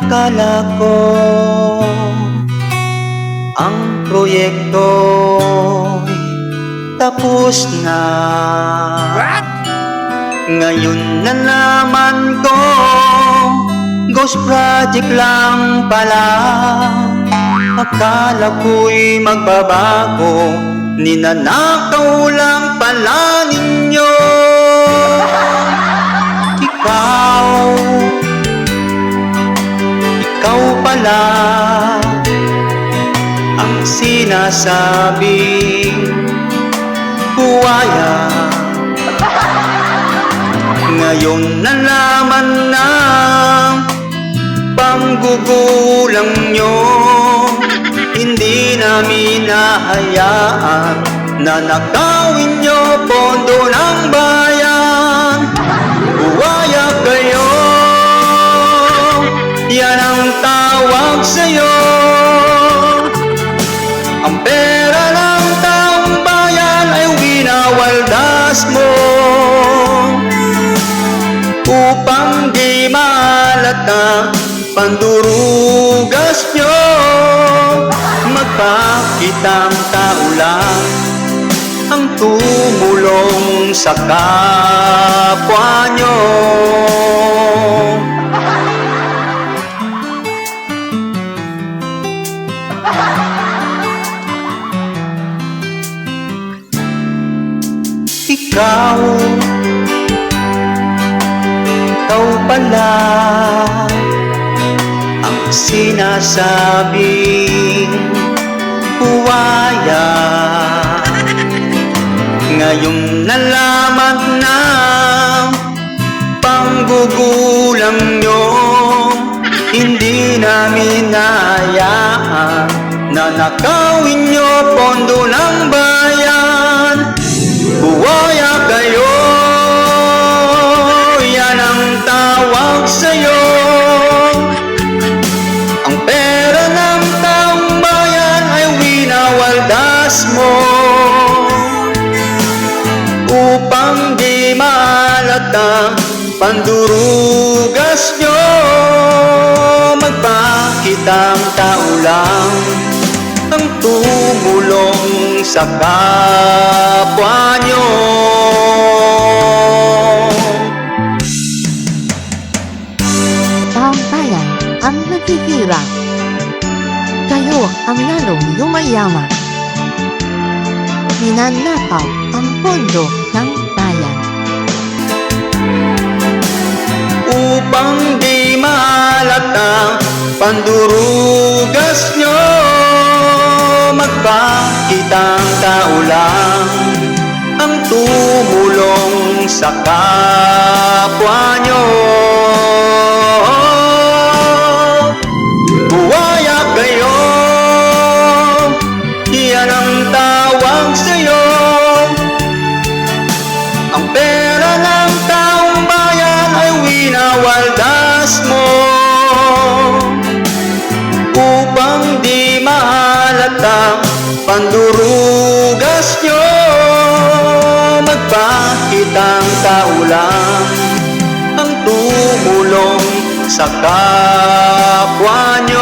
Akala ko ang proyekto'y tapos na. Ngayon nalaman ko, ghost project lang pala. Akala ko'y magbabago, ninanakaw lang pala ninyo. Ikaw pala ang sinasabing buwaya. Ngayon nalaman na panggugulang nyo, hindi namin nahayaan na nakawin nyo pondo ng bayan. Buwaya kayo, yan ang tawag sa'yo. Ang pera ng taong bayan ay winawaldas mo upang di malata pandurugas nyo. Magpakitang tao lang ang tumulong sa kapwa nyo. Ikaw pala ang sinasabing buwaya. Ngayong nalaman na panggugulang nyo, hindi namin nahayaan na nakawin nyo pondo ng bayan. Buwaya kayo, yan ang tawag sa'yo. Ang pera ng taong bayan ay winawaldas mo upang di malata pandurugas nyo. Magpakitang tao lang ang tumulong sa kapwa nyo. Taong bayan ang nagtitira. Kayo ang lalong yumayaman. Ninanakaw ang pondo ng bayan. Upang di malata pandurugas nyo, magpakitang tao lang ang tumulong sa kapwa nyo. Buwaya kayo, yan ang tawag sa'yo. Ang pera ng taong bayan ay winawaldas mo upang di mahalata pandurugas nyo. Magpakitang tao lang ang tumulong sa kapwa nyo.